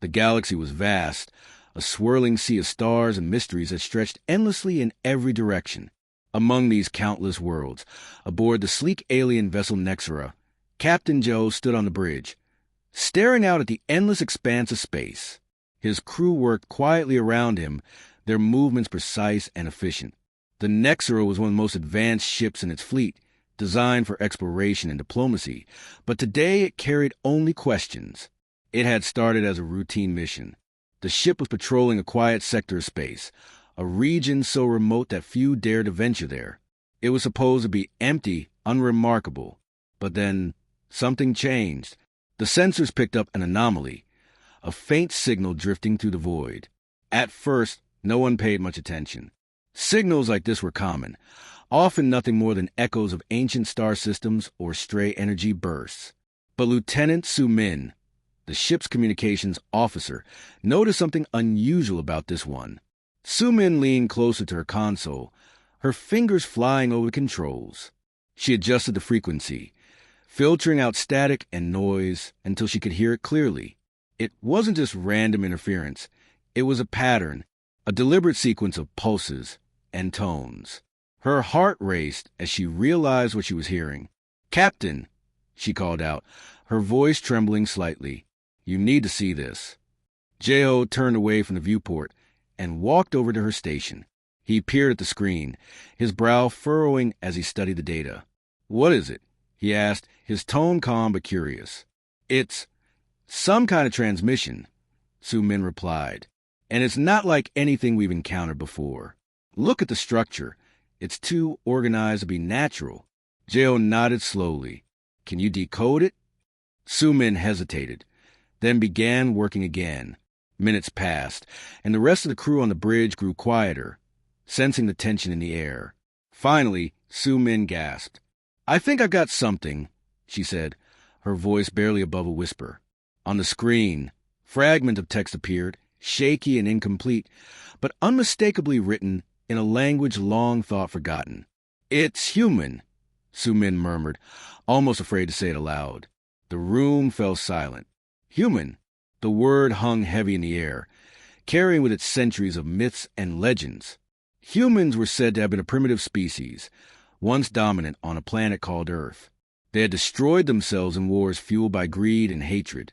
The galaxy was vast, a swirling sea of stars and mysteries that stretched endlessly in every direction. Among these countless worlds, aboard the sleek alien vessel Nexera, Captain Joe stood on the bridge, staring out at the endless expanse of space. His crew worked quietly around him, their movements precise and efficient. The Nexera was one of the most advanced ships in its fleet, designed for exploration and diplomacy, but today it carried only questions. It had started as a routine mission. The ship was patrolling a quiet sector of space, a region so remote that few dared to venture there. It was supposed to be empty, unremarkable. But then, something changed. The sensors picked up an anomaly, a faint signal drifting through the void. At first, no one paid much attention. Signals like this were common, often nothing more than echoes of ancient star systems or stray energy bursts. But Lieutenant Su Min, the ship's communications officer, noticed something unusual about this one. Su Min leaned closer to her console, her fingers flying over the controls. She adjusted the frequency, filtering out static and noise until she could hear it clearly. It wasn't just random interference. It was a pattern, a deliberate sequence of pulses and tones. Her heart raced as she realized what she was hearing. "Captain," she called out, her voice trembling slightly. "You need to see this." Jeho turned away from the viewport and walked over to her station. He peered at the screen, his brow furrowing as he studied the data. "What is it?" he asked, his tone calm but curious. "It's some kind of transmission," Su Min replied, "and it's not like anything we've encountered before. Look at the structure. It's too organized to be natural." Jeho nodded slowly. "Can you decode it?" Su Min hesitated, then began working again. Minutes passed, and the rest of the crew on the bridge grew quieter, sensing the tension in the air. Finally, Su Min gasped. "I think I've got something," she said, her voice barely above a whisper. On the screen, fragment of text appeared, shaky and incomplete, but unmistakably written in a language long thought forgotten. "It's human," Su Min murmured, almost afraid to say it aloud. The room fell silent. Human. The word hung heavy in the air, carrying with it centuries of myths and legends. Humans were said to have been a primitive species, once dominant on a planet called Earth. They had destroyed themselves in wars fueled by greed and hatred,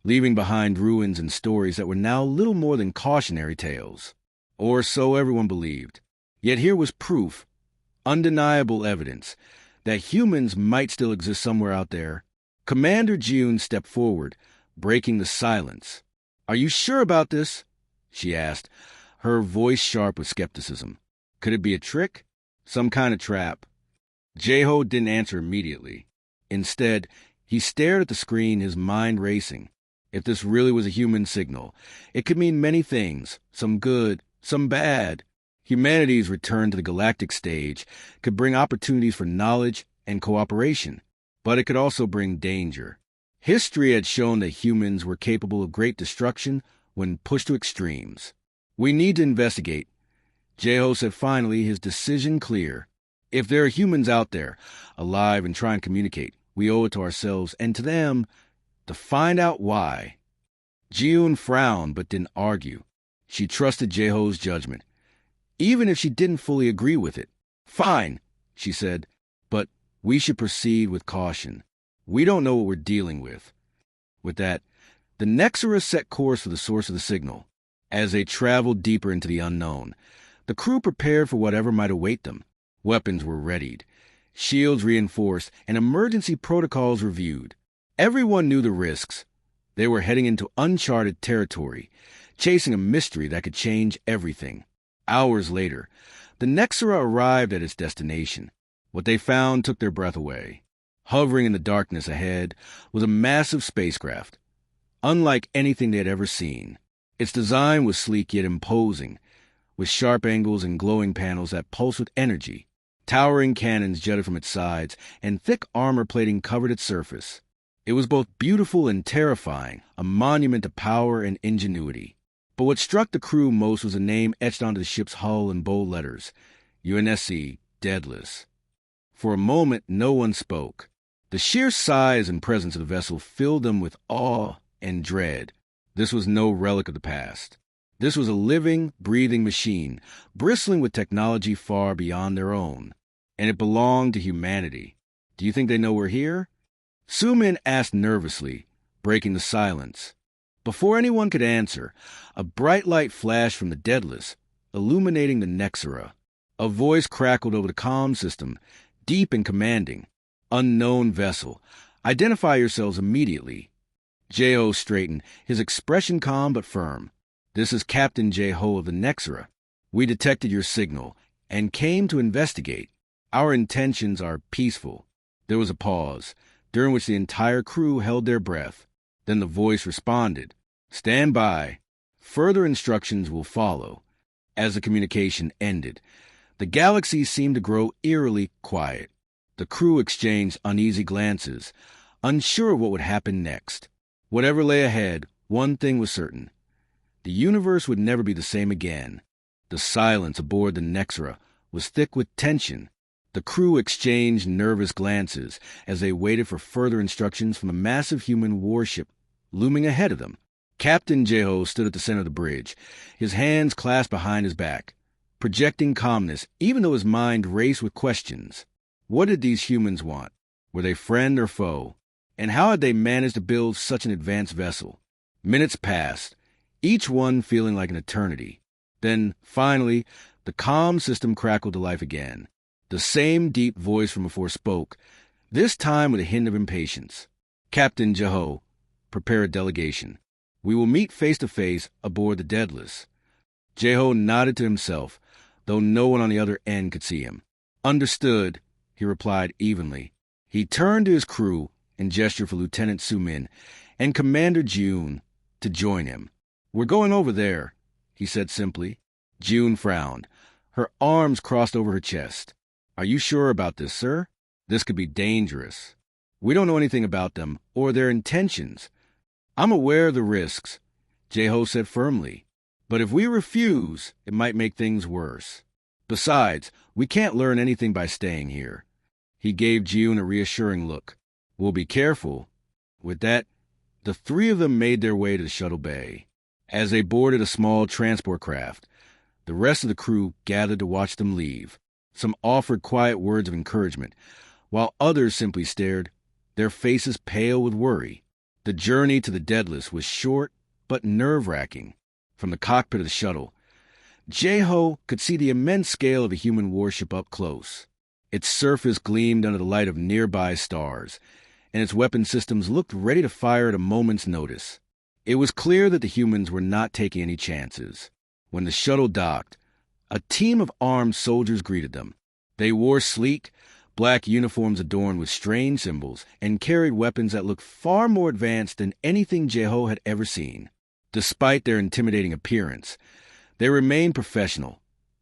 leaving behind ruins and stories that were now little more than cautionary tales. Or so everyone believed. Yet here was proof, undeniable evidence, that humans might still exist somewhere out there. Commander June stepped forward, breaking the silence. "Are you sure about this?" she asked, her voice sharp with skepticism. Could it be a trick? Some kind of trap? Jeho didn't answer immediately. Instead, he stared at the screen, his mind racing. If this really was a human signal, it could mean many things, some good, some bad. Humanity's return to the galactic stage could bring opportunities for knowledge and cooperation, but it could also bring danger. History had shown that humans were capable of great destruction when pushed to extremes. "We need to investigate," Jeho said finally, his decision clear. "If there are humans out there, alive and trying to communicate, we owe it to ourselves and to them to find out why." June frowned but didn't argue. She trusted Jeho's judgment, even if she didn't fully agree with it. "Fine," she said, "but we should proceed with caution. We don't know what we're dealing with." With that, the Nexera set course for the source of the signal. As they traveled deeper into the unknown, the crew prepared for whatever might await them. Weapons were readied, shields reinforced, and emergency protocols reviewed. Everyone knew the risks. They were heading into uncharted territory, chasing a mystery that could change everything. Hours later, the Nexera arrived at its destination. What they found took their breath away. Hovering in the darkness ahead was a massive spacecraft, unlike anything they had ever seen. Its design was sleek yet imposing, with sharp angles and glowing panels that pulsed with energy. Towering cannons jutted from its sides, and thick armor plating covered its surface. It was both beautiful and terrifying, a monument to power and ingenuity. But what struck the crew most was a name etched onto the ship's hull in bold letters: UNSC Deadless. For a moment, no one spoke. The sheer size and presence of the vessel filled them with awe and dread. This was no relic of the past. This was a living, breathing machine, bristling with technology far beyond their own. And it belonged to humanity. Do you think they know we're here? Su-min asked nervously, breaking the silence. Before anyone could answer, a bright light flashed from the Deadless, illuminating the Nexera. A voice crackled over the comm system, deep and commanding. Unknown vessel. Identify yourselves immediately. J-Ho straightened, his expression calm but firm. This is Captain J-Ho of the Nexera. We detected your signal and came to investigate. Our intentions are peaceful. There was a pause, during which the entire crew held their breath. Then the voice responded, "Stand by. Further instructions will follow." As the communication ended, the galaxy seemed to grow eerily quiet. The crew exchanged uneasy glances, unsure of what would happen next. Whatever lay ahead, one thing was certain. The universe would never be the same again. The silence aboard the Nexera was thick with tension. The crew exchanged nervous glances as they waited for further instructions from a massive human warship looming ahead of them. Captain J-Ho stood at the center of the bridge, his hands clasped behind his back, projecting calmness even though his mind raced with questions. What did these humans want? Were they friend or foe? And how had they managed to build such an advanced vessel? Minutes passed, each one feeling like an eternity. Then, finally, the comm system crackled to life again. The same deep voice from before spoke, this time with a hint of impatience. "Captain J-Ho, prepare a delegation. We will meet face-to-face aboard the Deadless." J-Ho nodded to himself, though no one on the other end could see him. "Understood," he replied evenly. He turned to his crew and gestured for Lieutenant Su-min and Commander June to join him. "We're going over there," he said simply. June frowned. Her arms crossed over her chest. "Are you sure about this, sir? This could be dangerous. We don't know anything about them or their intentions." "I'm aware of the risks," J-Ho said firmly. "But if we refuse, it might make things worse. Besides, we can't learn anything by staying here." He gave June a reassuring look. "We'll be careful." With that, the three of them made their way to the shuttle bay. As they boarded a small transport craft, the rest of the crew gathered to watch them leave. Some offered quiet words of encouragement, while others simply stared, their faces pale with worry. The journey to the Deadless was short but nerve-wracking. From the cockpit of the shuttle, J-Ho could see the immense scale of a human warship up close. Its surface gleamed under the light of nearby stars, and its weapon systems looked ready to fire at a moment's notice. It was clear that the humans were not taking any chances. When the shuttle docked, a team of armed soldiers greeted them. They wore sleek, black uniforms adorned with strange symbols and carried weapons that looked far more advanced than anything J-Ho had ever seen. Despite their intimidating appearance, they remained professional,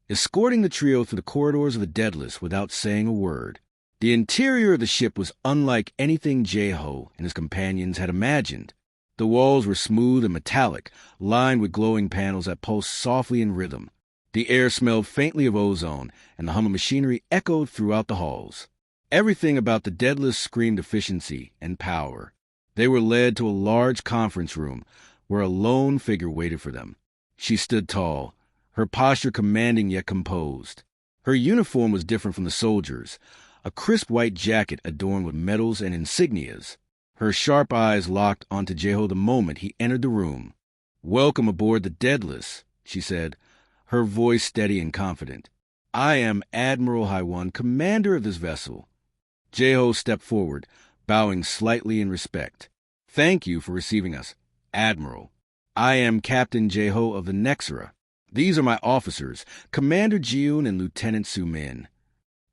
escorting the trio through the corridors of the Deadless without saying a word. The interior of the ship was unlike anything J-Ho and his companions had imagined. The walls were smooth and metallic, lined with glowing panels that pulsed softly in rhythm. The air smelled faintly of ozone, and the hum of machinery echoed throughout the halls. Everything about the Deadless screamed efficiency and power. They were led to a large conference room, where a lone figure waited for them. She stood tall, her posture commanding yet composed. Her uniform was different from the soldiers, a crisp white jacket adorned with medals and insignias. Her sharp eyes locked onto J-Ho the moment he entered the room. "Welcome aboard the Deadless," she said, her voice steady and confident. "I am Admiral Haiwan, commander of this vessel." J-Ho stepped forward, bowing slightly in respect. "Thank you for receiving us, Admiral. I am Captain J-Ho of the Nexera. These are my officers, Commander Jiun and Lieutenant Su-min."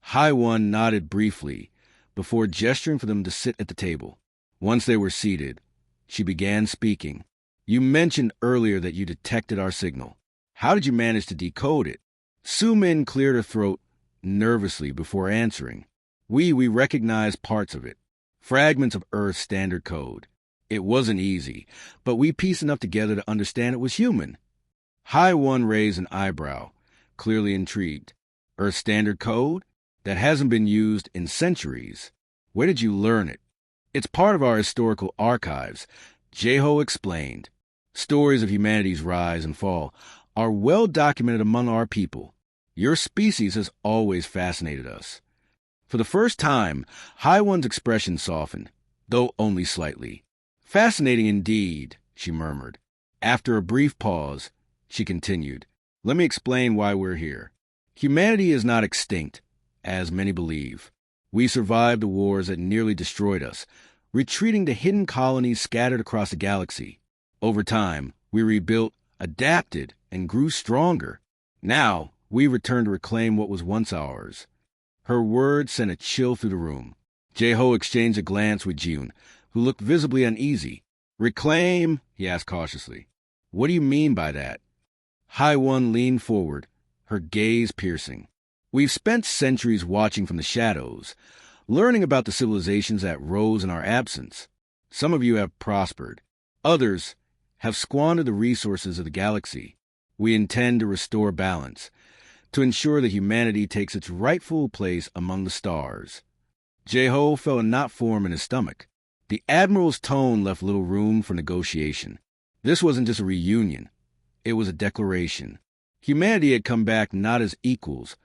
Haiwan nodded briefly before gesturing for them to sit at the table. Once they were seated, she began speaking. "You mentioned earlier that you detected our signal. How did you manage to decode it?" Su-min cleared her throat nervously before answering. We recognized parts of it, fragments of Earth's standard code. It wasn't easy, but we pieced enough together to understand it was human." Haiwan raised an eyebrow, clearly intrigued. "Earth's standard code? That hasn't been used in centuries. Where did you learn it?" "It's part of our historical archives," J-Ho explained. Stories of humanity's rise and fall are well documented among our people. Your species has always fascinated us. For the first time, High One's expression softened, though only slightly. Fascinating indeed, she murmured. After a brief pause, she continued, let me explain why we're here. Humanity is not extinct, as many believe. We survived the wars that nearly destroyed us, retreating to hidden colonies scattered across the galaxy. Over time, we rebuilt, adapted, and grew stronger. Now, we return to reclaim what was once ours. Her words sent a chill through the room. Jeho exchanged a glance with June, who looked visibly uneasy. Reclaim? He asked cautiously. What do you mean by that? High One leaned forward, her gaze piercing. We've spent centuries watching from the shadows, learning about the civilizations that rose in our absence. Some of you have prospered. Others have squandered the resources of the galaxy. We intend to restore balance, to ensure that humanity takes its rightful place among the stars. Jeho felt a knot form in his stomach. The Admiral's tone left little room for negotiation. This wasn't just a reunion. It was a declaration. Humanity had come back not as equals,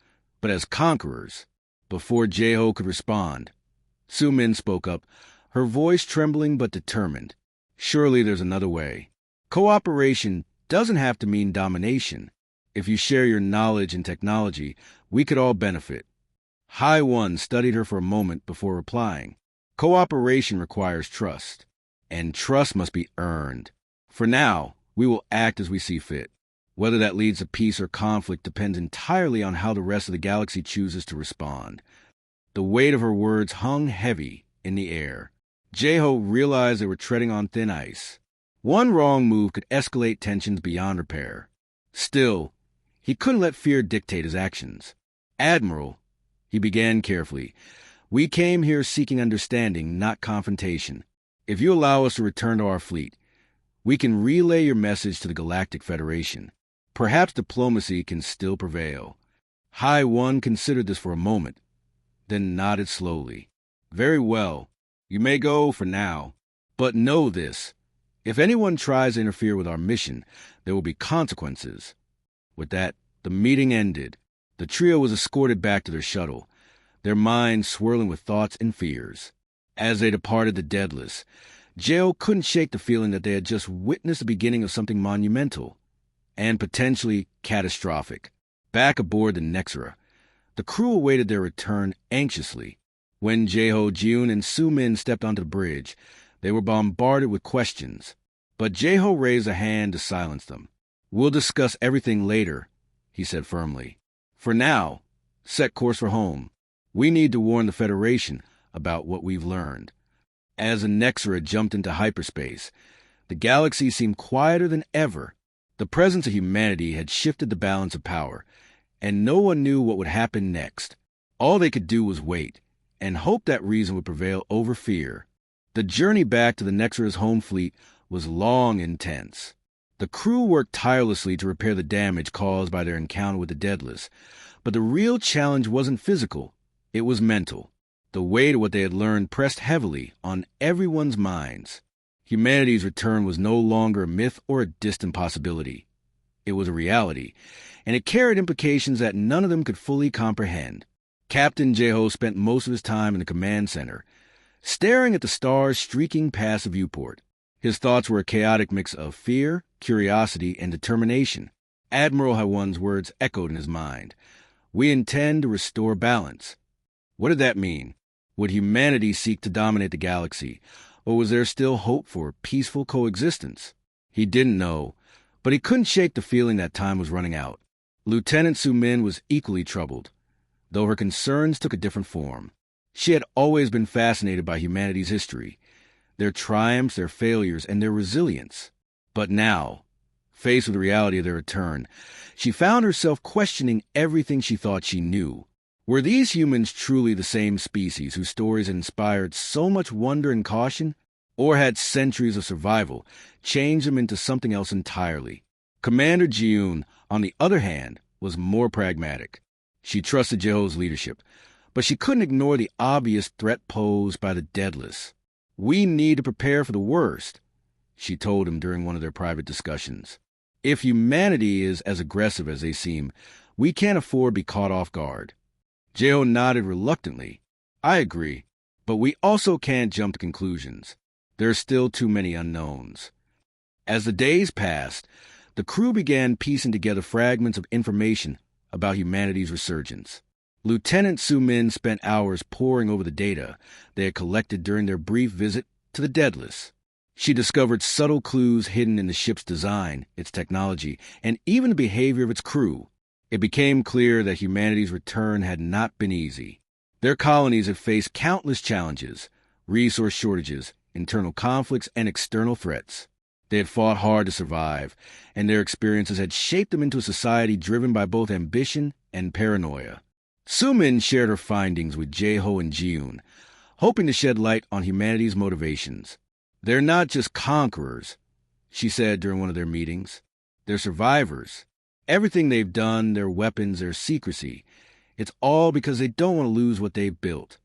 but as conquerors. Before Jeho could respond, Su-Min spoke up, her voice trembling but determined. Surely there's another way. Cooperation doesn't have to mean domination. If you share your knowledge and technology, we could all benefit. High One studied her for a moment before replying. Cooperation requires trust, and trust must be earned. For now, we will act as we see fit. Whether that leads to peace or conflict depends entirely on how the rest of the galaxy chooses to respond. The weight of her words hung heavy in the air. Jeho realized they were treading on thin ice. One wrong move could escalate tensions beyond repair. Still, he couldn't let fear dictate his actions. Admiral, he began carefully, we came here seeking understanding, not confrontation. If you allow us to return to our fleet, we can relay your message to the Galactic Federation. Perhaps diplomacy can still prevail. High One considered this for a moment, then nodded slowly. Very well. You may go for now. But know this. If anyone tries to interfere with our mission, there will be consequences. With that, the meeting ended. The trio was escorted back to their shuttle, their minds swirling with thoughts and fears. As they departed the Deadless, Jeho couldn't shake the feeling that they had just witnessed the beginning of something monumental and potentially catastrophic. Back aboard the Nexera, the crew awaited their return anxiously. When Jeho, June, and Su-Min stepped onto the bridge, they were bombarded with questions. But Jeho raised a hand to silence them. We'll discuss everything later, he said firmly. For now, set course for home. We need to warn the Federation about what we've learned. As the Nexera jumped into hyperspace, the galaxy seemed quieter than ever. The presence of humanity had shifted the balance of power, and no one knew what would happen next. All they could do was wait, and hope that reason would prevail over fear. The journey back to the Nexera's home fleet was long and tense. The crew worked tirelessly to repair the damage caused by their encounter with the Deadless, but the real challenge wasn't physical, it was mental. The weight of what they had learned pressed heavily on everyone's minds. Humanity's return was no longer a myth or a distant possibility. It was a reality, and it carried implications that none of them could fully comprehend. Captain Jeho spent most of his time in the command center, staring at the stars streaking past the viewport. His thoughts were a chaotic mix of fear, curiosity, and determination. Admiral Hawan's words echoed in his mind. We intend to restore balance. What did that mean? Would humanity seek to dominate the galaxy, or was there still hope for peaceful coexistence? He didn't know, but he couldn't shake the feeling that time was running out. Lieutenant Su-Min was equally troubled, though her concerns took a different form. She had always been fascinated by humanity's history, their triumphs, their failures, and their resilience. But now, faced with the reality of their return, she found herself questioning everything she thought she knew. Were these humans truly the same species whose stories had inspired so much wonder and caution? Or had centuries of survival changed them into something else entirely? Commander Jiun, on the other hand, was more pragmatic. She trusted Jeho's leadership, but she couldn't ignore the obvious threat posed by the Deadless. We need to prepare for the worst, she told him during one of their private discussions. If humanity is as aggressive as they seem, we can't afford to be caught off guard. Jeho nodded reluctantly. I agree, but we also can't jump to conclusions. There are still too many unknowns. As the days passed, the crew began piecing together fragments of information about humanity's resurgence. Lieutenant Su-min spent hours poring over the data they had collected during their brief visit to the Deadless. She discovered subtle clues hidden in the ship's design, its technology, and even the behavior of its crew. It became clear that humanity's return had not been easy. Their colonies had faced countless challenges, resource shortages, internal conflicts, and external threats. They had fought hard to survive, and their experiences had shaped them into a society driven by both ambition and paranoia. Su-min shared her findings with Jeho and Jiun, hoping to shed light on humanity's motivations. They're not just conquerors, she said during one of their meetings. They're survivors. Everything they've done, their weapons, their secrecy, it's all because they don't want to lose what they've built.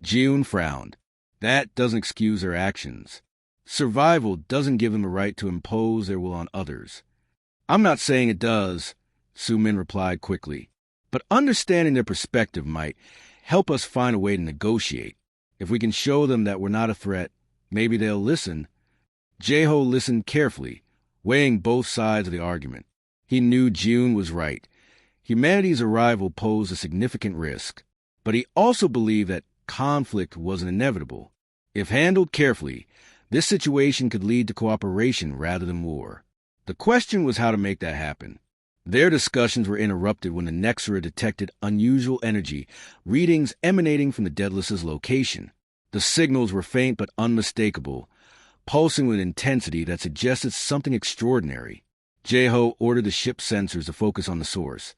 Jiun frowned. That doesn't excuse their actions. Survival doesn't give them the right to impose their will on others. I'm not saying it does, Su-min replied quickly, but understanding their perspective might help us find a way to negotiate. If we can show them that we're not a threat, maybe they'll listen. Jeho listened carefully, weighing both sides of the argument. He knew Jiun was right. Humanity's arrival posed a significant risk, but he also believed that conflict wasn't inevitable. If handled carefully, this situation could lead to cooperation rather than war. The question was how to make that happen. Their discussions were interrupted when the Nexera detected unusual energy, readings emanating from the Deadless's location. The signals were faint but unmistakable, pulsing with intensity that suggested something extraordinary. Jeho ordered the ship's sensors to focus on the source,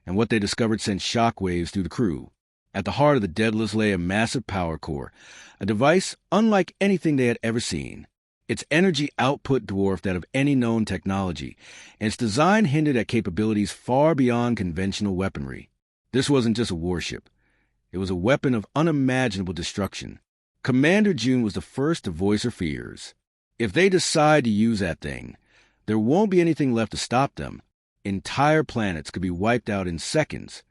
and what they discovered sent shockwaves through the crew. At the heart of the Deadless lay a massive power core, a device unlike anything they had ever seen. Its energy output dwarfed that of any known technology, and its design hinted at capabilities far beyond conventional weaponry. This wasn't just a warship. It was a weapon of unimaginable destruction. Commander June was the first to voice her fears. If they decide to use that thing, there won't be anything left to stop them. Entire planets could be wiped out in seconds.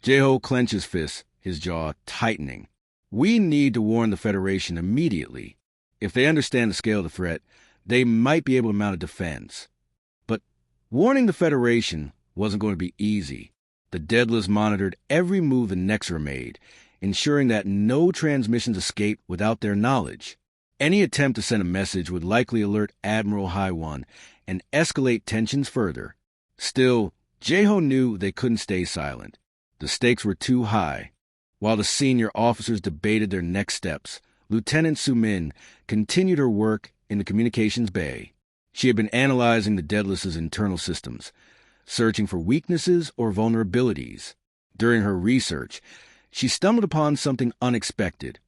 Jeho clenched his fists, his jaw tightening. We need to warn the Federation immediately. If they understand the scale of the threat, they might be able to mount a defense. But warning the Federation wasn't going to be easy. The Deadless monitored every move the Nexera made, ensuring that no transmissions escaped without their knowledge. Any attempt to send a message would likely alert Admiral Hai-1 and escalate tensions further. Still, Jeho knew they couldn't stay silent. The stakes were too high. While the senior officers debated their next steps, Lieutenant Su-min continued her work in the communications bay. She had been analyzing the Deadless's internal systems, searching for weaknesses or vulnerabilities. During her research, she stumbled upon something unexpected,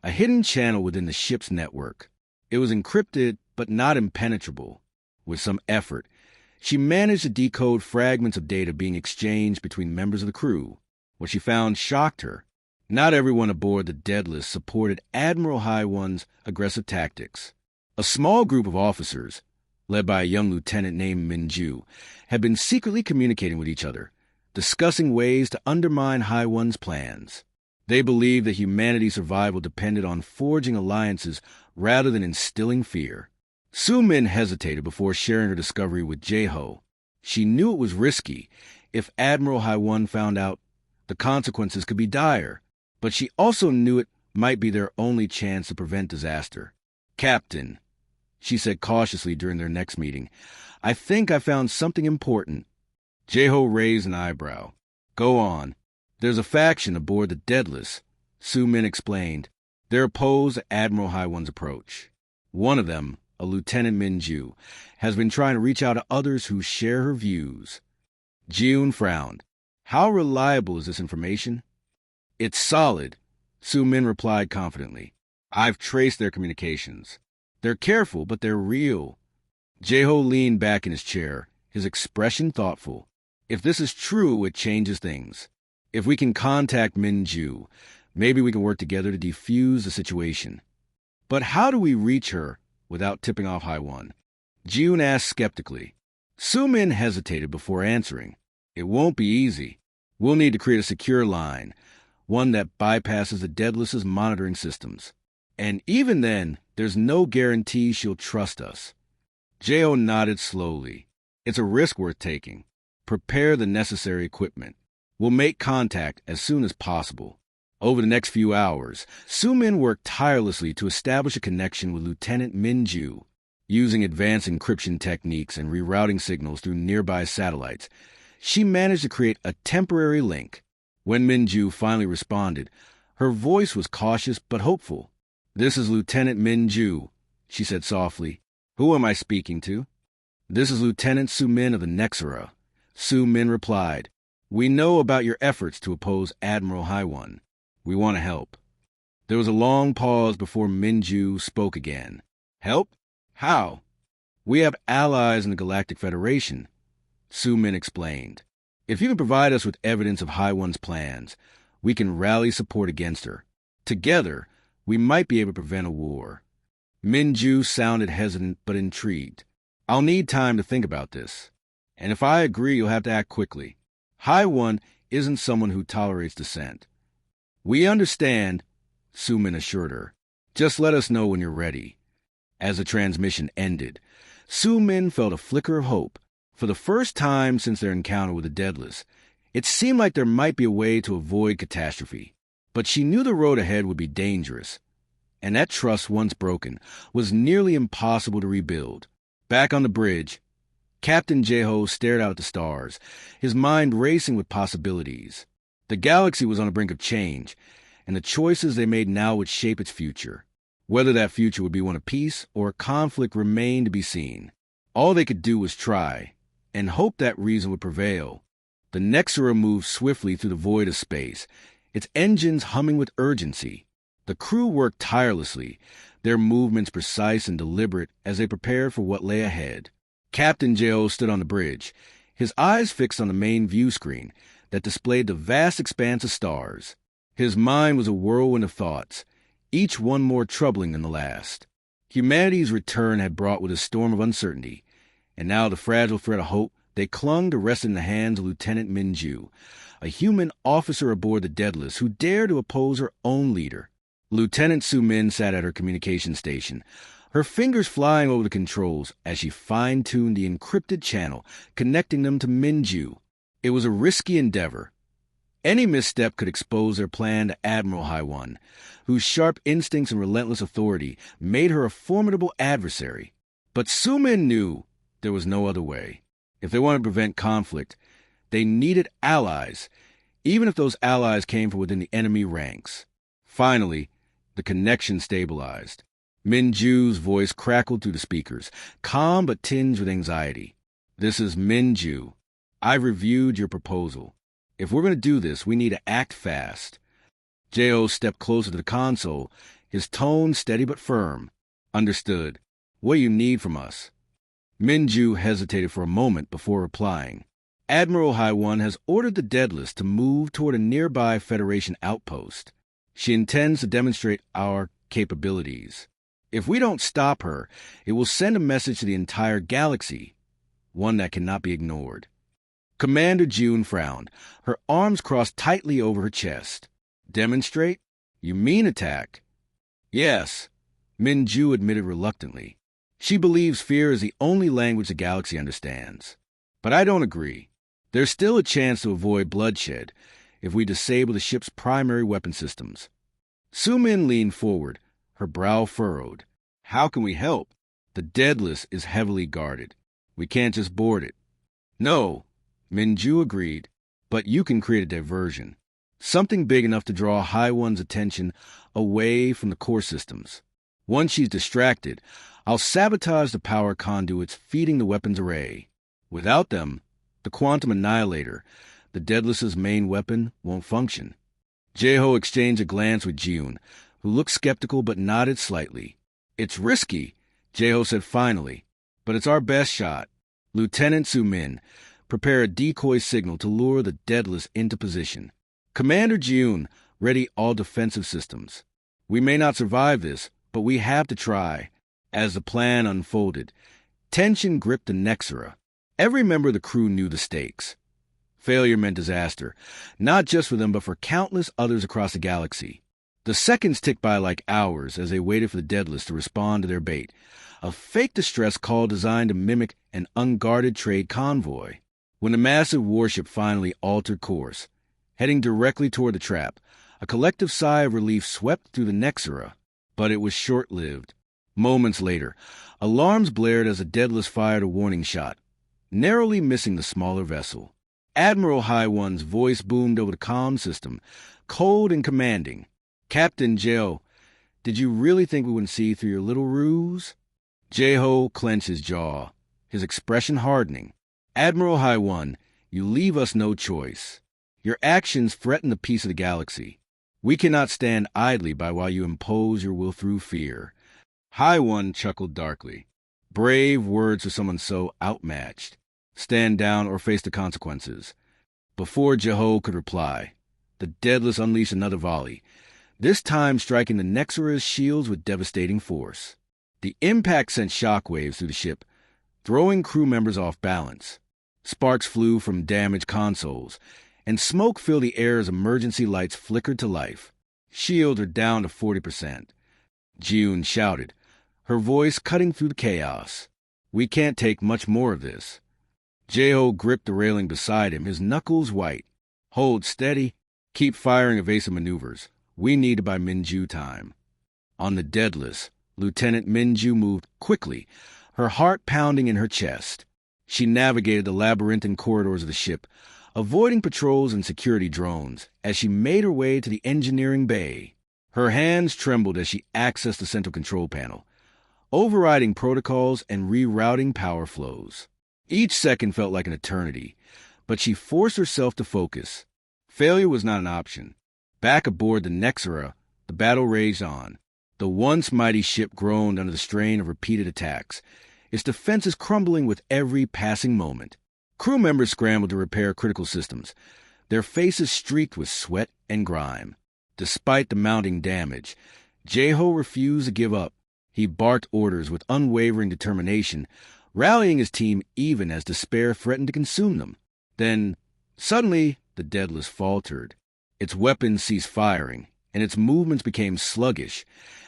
a hidden channel within the ship's network. It was encrypted but not impenetrable. With some effort, she managed to decode fragments of data being exchanged between members of the crew. What she found shocked her. Not everyone aboard the Deadless supported Admiral Hai-1's aggressive tactics. A small group of officers, led by a young lieutenant named Minju, had been secretly communicating with each other, discussing ways to undermine Hai-1's plans. They believed that humanity's survival depended on forging alliances rather than instilling fear. Su-min hesitated before sharing her discovery with Jeho. She knew it was risky. If Admiral Hai-1 found out, the consequences could be dire. But she also knew it might be their only chance to prevent disaster. Captain, she said cautiously during their next meeting, I think I found something important. Jeho raised an eyebrow. Go on. There's a faction aboard the Deadless, Su-min explained. They're opposed to Admiral Hai-1's approach. One of them, a Lieutenant Minju, has been trying to reach out to others who share her views. Jiun frowned. How reliable is this information? It's solid, Su-min replied confidently. I've traced their communications. They're careful, but they're real. Jeho leaned back in his chair, his expression thoughtful. If this is true, it changes things. If we can contact Minju, maybe we can work together to defuse the situation. But how do we reach her without tipping off High-One? June asked skeptically. Su-Min hesitated before answering. It won't be easy. We'll need to create a secure line, one that bypasses the Deadless's monitoring systems. And even then, there's no guarantee she'll trust us. J.O. nodded slowly. It's a risk worth taking. Prepare the necessary equipment. We'll make contact as soon as possible. Over the next few hours, Su-Min worked tirelessly to establish a connection with Lieutenant Min-Ju. Using advanced encryption techniques and rerouting signals through nearby satellites, she managed to create a temporary link. When Min-Ju finally responded, her voice was cautious but hopeful. "This is Lieutenant Min-Ju," she said softly. "Who am I speaking to?" "This is Lieutenant Su-Min of the Nexera." Su-Min replied, "We know about your efforts to oppose Admiral High-One. We want to help." There was a long pause before Min-Ju spoke again. "Help? How?" "We have allies in the Galactic Federation," Su-Min explained. "If you can provide us with evidence of High-One's plans, we can rally support against her. Together, we might be able to prevent a war." Min-Ju sounded hesitant but intrigued. "I'll need time to think about this. And if I agree, you'll have to act quickly. High-One isn't someone who tolerates dissent." "We understand," Su-Min assured her. "Just let us know when you're ready." As the transmission ended, Su-Min felt a flicker of hope. For the first time since their encounter with the Deadless, it seemed like there might be a way to avoid catastrophe. But she knew the road ahead would be dangerous, and that trust, once broken, was nearly impossible to rebuild. Back on the bridge, Captain Jeho stared out at the stars, his mind racing with possibilities. The galaxy was on the brink of change, and the choices they made now would shape its future. Whether that future would be one of peace or conflict remained to be seen. All they could do was try, and hope that reason would prevail. The Nexera moved swiftly through the void of space, its engines humming with urgency. The crew worked tirelessly, their movements precise and deliberate as they prepared for what lay ahead. Captain Jeho stood on the bridge, his eyes fixed on the main view screen that displayed the vast expanse of stars. His mind was a whirlwind of thoughts, each one more troubling than the last. Humanity's return had brought with a storm of uncertainty, and now the fragile thread of hope they clung to rested in the hands of Lieutenant Min-Ju, a human officer aboard the Deadless who dared to oppose her own leader. Lieutenant Su-Min sat at her communication station, her fingers flying over the controls as she fine-tuned the encrypted channel, connecting them to Min-Ju. It was a risky endeavor. Any misstep could expose their plan to Admiral High-One, whose sharp instincts and relentless authority made her a formidable adversary. But Su-Min knew there was no other way. If they wanted to prevent conflict, they needed allies, even if those allies came from within the enemy ranks. Finally, the connection stabilized. Min-Ju's voice crackled through the speakers, calm but tinged with anxiety. "This is Min-Ju. I've reviewed your proposal. If we're going to do this, we need to act fast." J.O. stepped closer to the console, his tone steady but firm. "Understood. What do you need from us?" Min-Ju hesitated for a moment before replying. "Admiral High-One has ordered the Deadless to move toward a nearby Federation outpost. She intends to demonstrate our capabilities. If we don't stop her, it will send a message to the entire galaxy, one that cannot be ignored." Commander June frowned, her arms crossed tightly over her chest. "Demonstrate? You mean attack?" "Yes," Min-Ju admitted reluctantly. "She believes fear is the only language the galaxy understands. But I don't agree. There's still a chance to avoid bloodshed if we disable the ship's primary weapon systems." Su-Min leaned forward, her brow furrowed. "How can we help? The Deadless is heavily guarded. We can't just board it." "No," Min-Ju agreed, "but you can create a diversion. Something big enough to draw High-One's attention away from the core systems. Once she's distracted, I'll sabotage the power conduits feeding the weapons array. Without them, the Quantum Annihilator, the Deadless's main weapon, won't function." Jeho exchanged a glance with June, who looked skeptical but nodded slightly. "It's risky," Jeho said finally, "but it's our best shot. Lieutenant Su-Min, prepare a decoy signal to lure the Deadless into position. Commander June, ready all defensive systems. We may not survive this, but we have to try." As the plan unfolded, tension gripped the Nexera. Every member of the crew knew the stakes. Failure meant disaster, not just for them, but for countless others across the galaxy. The seconds ticked by like hours as they waited for the Deadless to respond to their bait, a fake distress call designed to mimic an unguarded trade convoy. When the massive warship finally altered course, heading directly toward the trap, a collective sigh of relief swept through the Nexera, but it was short-lived. Moments later, alarms blared as the Deadless fired a warning shot, narrowly missing the smaller vessel. Admiral High One's voice boomed over the comm system, cold and commanding. "Captain Jeho, did you really think we wouldn't see through your little ruse?" Jeho clenched his jaw, his expression hardening. "Admiral High One, you leave us no choice. Your actions threaten the peace of the galaxy. We cannot stand idly by while you impose your will through fear." High One chuckled darkly. Brave words for someone so outmatched. Stand down or face the consequences. Before Jeho could reply, the Deadless unleashed another volley, this time striking the Nexera's shields with devastating force. The impact sent shockwaves through the ship, throwing crew members off balance. Sparks flew from damaged consoles, and smoke filled the air as emergency lights flickered to life. "Shields are down to 40%. June shouted, her voice cutting through the chaos. "We can't take much more of this." Jeho gripped the railing beside him, his knuckles white. "Hold steady. Keep firing evasive maneuvers. We need to buy Minju time." On the Deadless, Lieutenant Minju moved quickly, her heart pounding in her chest. She navigated the labyrinthine corridors of the ship, avoiding patrols and security drones, as she made her way to the engineering bay. Her hands trembled as she accessed the central control panel, overriding protocols and rerouting power flows. Each second felt like an eternity, but she forced herself to focus. Failure was not an option. Back aboard the Nexera, the battle raged on. The once mighty ship groaned under the strain of repeated attacks, its defenses crumbling with every passing moment. Crew members scrambled to repair critical systems, their faces streaked with sweat and grime. Despite the mounting damage, Jeho refused to give up. He barked orders with unwavering determination, rallying his team even as despair threatened to consume them. Then, suddenly, the Deadless faltered. Its weapons ceased firing, and its movements became sluggish,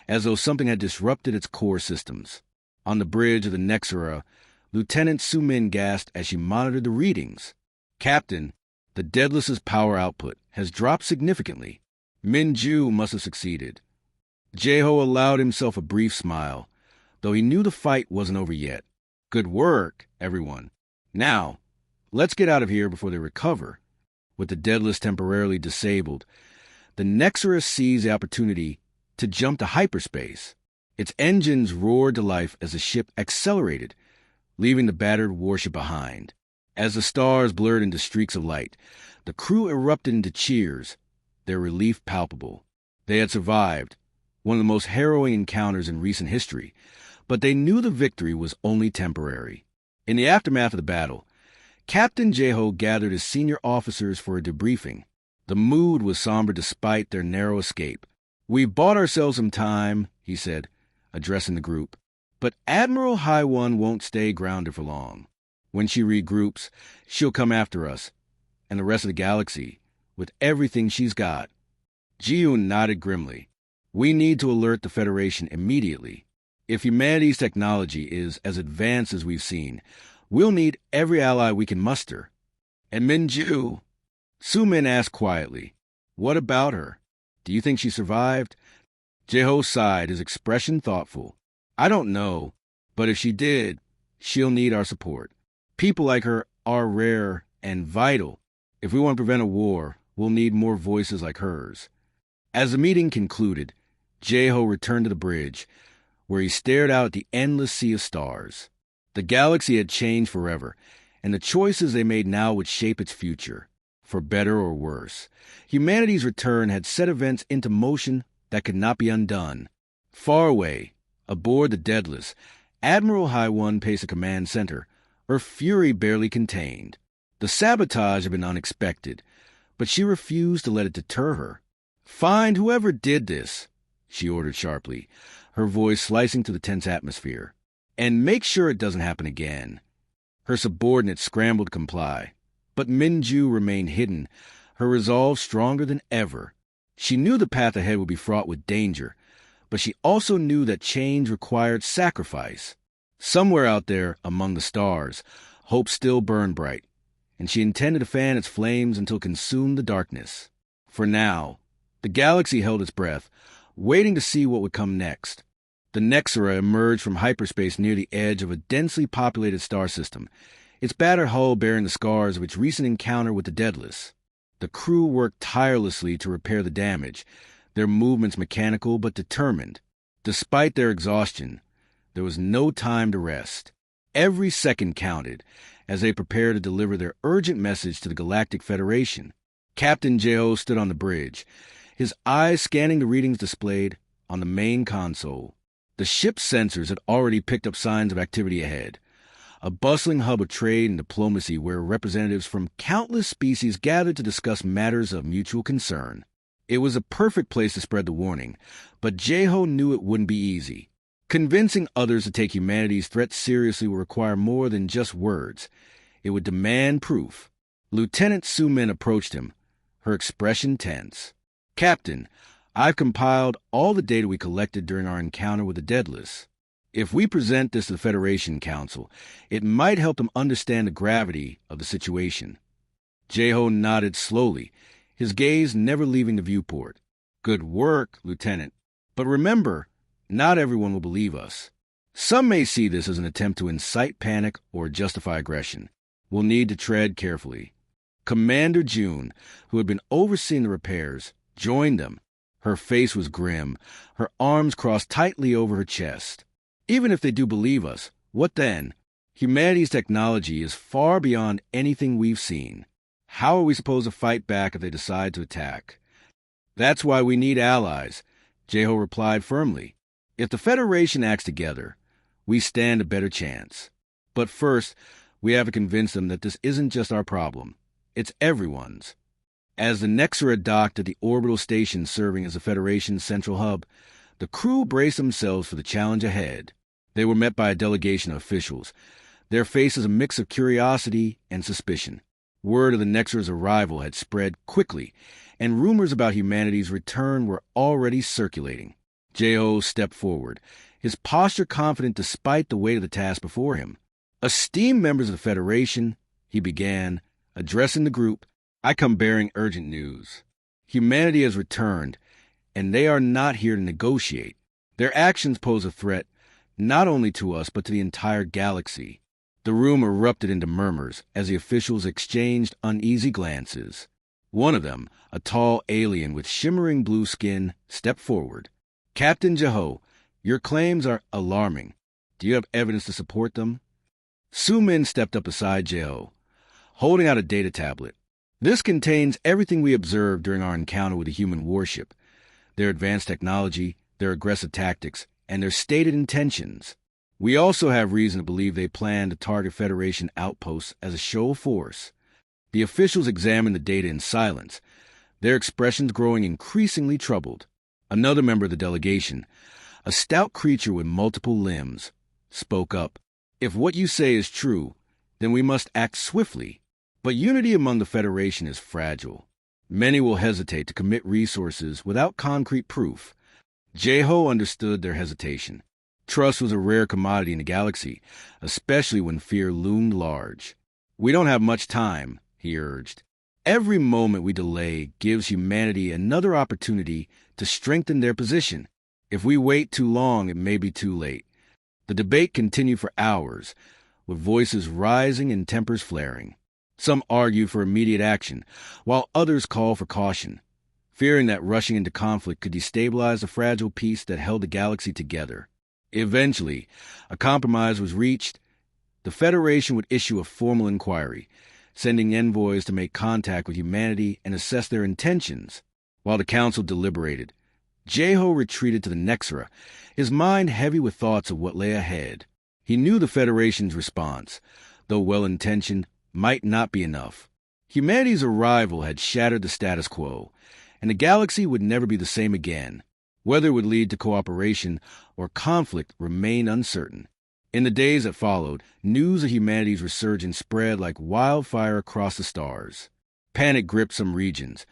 as though something had disrupted its core systems. On the bridge of the Nexera, Lieutenant Sumin gasped as she monitored the readings. "Captain, the Deadless's power output has dropped significantly. Minju must have succeeded." Jeho allowed himself a brief smile, though he knew the fight wasn't over yet. "Good work, everyone. Now, let's get out of here before they recover." With the Deadless temporarily disabled, the Nexera seized the opportunity to jump to hyperspace. Its engines roared to life as the ship accelerated, leaving the battered warship behind. As the stars blurred into streaks of light, the crew erupted into cheers, their relief palpable. They had survived, one of the most harrowing encounters in recent history, but they knew the victory was only temporary. In the aftermath of the battle, Captain Jeho gathered his senior officers for a debriefing. The mood was somber despite their narrow escape. "We've bought ourselves some time," he said, addressing the group. "But Admiral High One won't stay grounded for long. When she regroups, she'll come after us, and the rest of the galaxy, with everything she's got." Jiyun nodded grimly. "We need to alert the Federation immediately. If humanity's technology is as advanced as we've seen, we'll need every ally we can muster." "And Minju?" Sumin asked quietly. "What about her? Do you think she survived?" Jeho sighed, his expression thoughtful. "I don't know, but if she did, she'll need our support. People like her are rare and vital. If we want to prevent a war, we'll need more voices like hers." As the meeting concluded, Jeho returned to the bridge, where he stared out at the endless sea of stars. The galaxy had changed forever, and the choices they made now would shape its future, for better or worse. Humanity's return had set events into motion that could not be undone. Far away, aboard the Deadless, Admiral High One paced the command center, her fury barely contained. The sabotage had been unexpected, but she refused to let it deter her. "Find whoever did this," she ordered sharply. her voice slicing through the tense atmosphere. "And make sure it doesn't happen again." Her subordinates scrambled to comply, but Minju remained hidden, her resolve stronger than ever. She knew the path ahead would be fraught with danger, but she also knew that change required sacrifice. Somewhere out there, among the stars, hope still burned bright, and she intended to fan its flames until it consumed the darkness. For now, the galaxy held its breath, waiting to see what would come next. The Nexera emerged from hyperspace near the edge of a densely populated star system, its battered hull bearing the scars of its recent encounter with the Deadless. The crew worked tirelessly to repair the damage, their movements mechanical but determined. Despite their exhaustion, there was no time to rest. Every second counted as they prepared to deliver their urgent message to the Galactic Federation. Captain Jeho stood on the bridge, his eyes scanning the readings displayed on the main console. The ship's sensors had already picked up signs of activity ahead, a bustling hub of trade and diplomacy where representatives from countless species gathered to discuss matters of mutual concern. It was a perfect place to spread the warning, but Jeho knew it wouldn't be easy. Convincing others to take humanity's threat seriously would require more than just words. It would demand proof. Lieutenant Sumin approached him, her expression tense. "Captain, I've compiled all the data we collected during our encounter with the Deadless. If we present this to the Federation Council, it might help them understand the gravity of the situation." Jeho nodded slowly, his gaze never leaving the viewport. "Good work, Lieutenant. But remember, not everyone will believe us. Some may see this as an attempt to incite panic or justify aggression. We'll need to tread carefully." Commander June, who had been overseeing the repairs, joined them. Her face was grim, her arms crossed tightly over her chest. "Even if they do believe us, what then? Humanity's technology is far beyond anything we've seen. How are we supposed to fight back if they decide to attack?" "That's why we need allies," Jeho replied firmly. "If the Federation acts together, we stand a better chance. But first, we have to convince them that this isn't just our problem. It's everyone's." As the Nexera docked at the orbital station serving as the Federation's central hub, the crew braced themselves for the challenge ahead. They were met by a delegation of officials, their faces a mix of curiosity and suspicion. Word of the Nexera's arrival had spread quickly, and rumors about humanity's return were already circulating. Jeho stepped forward, his posture confident despite the weight of the task before him. "Esteemed members of the Federation," he began, addressing the group, "I come bearing urgent news. Humanity has returned, and they are not here to negotiate. Their actions pose a threat not only to us but to the entire galaxy." The room erupted into murmurs as the officials exchanged uneasy glances. One of them, a tall alien with shimmering blue skin, stepped forward. "Captain Jeho, your claims are alarming. Do you have evidence to support them?" Sumin stepped up beside Jeho, holding out a data tablet. "This contains everything we observed during our encounter with a human warship, their advanced technology, their aggressive tactics, and their stated intentions. We also have reason to believe they plan to target Federation outposts as a show of force." The officials examined the data in silence, their expressions growing increasingly troubled. Another member of the delegation, a stout creature with multiple limbs, spoke up. "If what you say is true, then we must act swiftly. But unity among the Federation is fragile. Many will hesitate to commit resources without concrete proof." Jeho understood their hesitation. Trust was a rare commodity in the galaxy, especially when fear loomed large. "We don't have much time," he urged. "Every moment we delay gives humanity another opportunity to strengthen their position. If we wait too long, it may be too late." The debate continued for hours, with voices rising and tempers flaring. Some argued for immediate action, while others called for caution, fearing that rushing into conflict could destabilize the fragile peace that held the galaxy together. Eventually, a compromise was reached. The Federation would issue a formal inquiry, sending envoys to make contact with humanity and assess their intentions. While the Council deliberated, Jeho retreated to the Nexera, his mind heavy with thoughts of what lay ahead. He knew the Federation's response, though well-intentioned, might not be enough. Humanity's arrival had shattered the status quo, and the galaxy would never be the same again. Whether it would lead to cooperation or conflict remained uncertain. In the days that followed, news of humanity's resurgence spread like wildfire across the stars. Panic gripped some regions,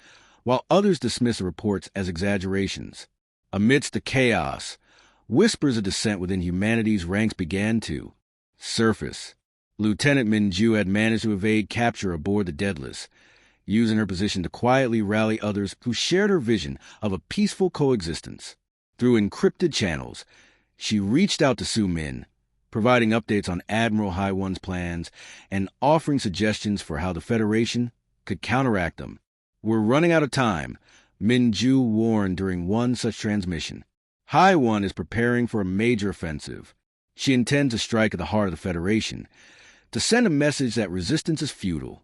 while others dismissed the reports as exaggerations. Amidst the chaos, whispers of dissent within humanity's ranks began to surface. Lieutenant Minju had managed to evade capture aboard the Deadless, using her position to quietly rally others who shared her vision of a peaceful coexistence. Through encrypted channels, she reached out to Su Min, providing updates on Admiral Haiwan's plans and offering suggestions for how the Federation could counteract them. "We're running out of time," Minju warned during one such transmission. "Haiwan is preparing for a major offensive. She intends to strike at the heart of the Federation, to send a message that resistance is futile."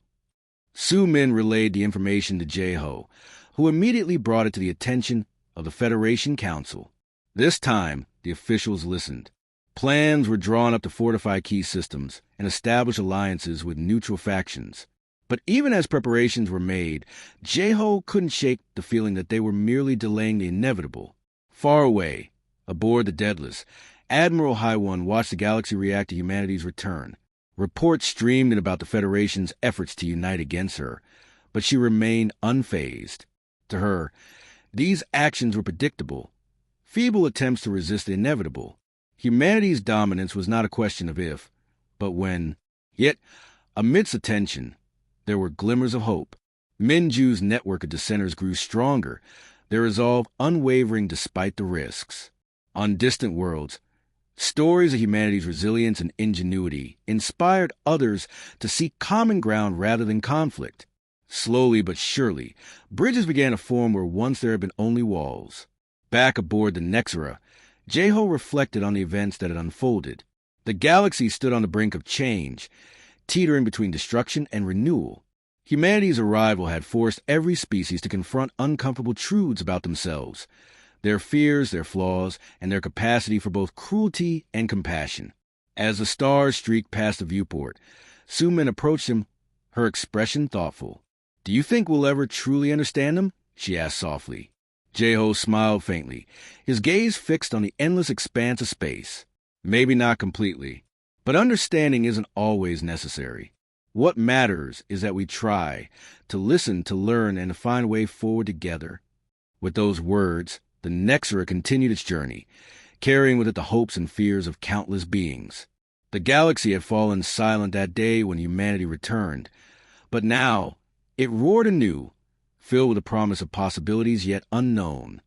Su Min relayed the information to Jeho, who immediately brought it to the attention of the Federation Council. This time, the officials listened. Plans were drawn up to fortify key systems and establish alliances with neutral factions. But even as preparations were made, Jeho couldn't shake the feeling that they were merely delaying the inevitable. Far away, aboard the Deadless, Admiral Haiwan watched the galaxy react to humanity's return. Reports streamed in about the Federation's efforts to unite against her, but she remained unfazed. To her, these actions were predictable, feeble attempts to resist the inevitable. Humanity's dominance was not a question of if, but when. Yet, amidst the tension, there were glimmers of hope. Minju's network of dissenters grew stronger, their resolve unwavering despite the risks. On distant worlds, stories of humanity's resilience and ingenuity inspired others to seek common ground rather than conflict. Slowly but surely, bridges began to form where once there had been only walls. Back aboard the Nexera, Jeho reflected on the events that had unfolded. The galaxy stood on the brink of change, teetering between destruction and renewal. Humanity's arrival had forced every species to confront uncomfortable truths about themselves, their fears, their flaws, and their capacity for both cruelty and compassion. As the stars streaked past the viewport, Su Min approached him, her expression thoughtful. "Do you think we'll ever truly understand them?" she asked softly. Jeho smiled faintly, his gaze fixed on the endless expanse of space. "Maybe not completely, but understanding isn't always necessary. What matters is that we try to listen, to learn, and to find a way forward together." With those words, the Nexera continued its journey, carrying with it the hopes and fears of countless beings. The galaxy had fallen silent that day when humanity returned, but now it roared anew, filled with the promise of possibilities yet unknown.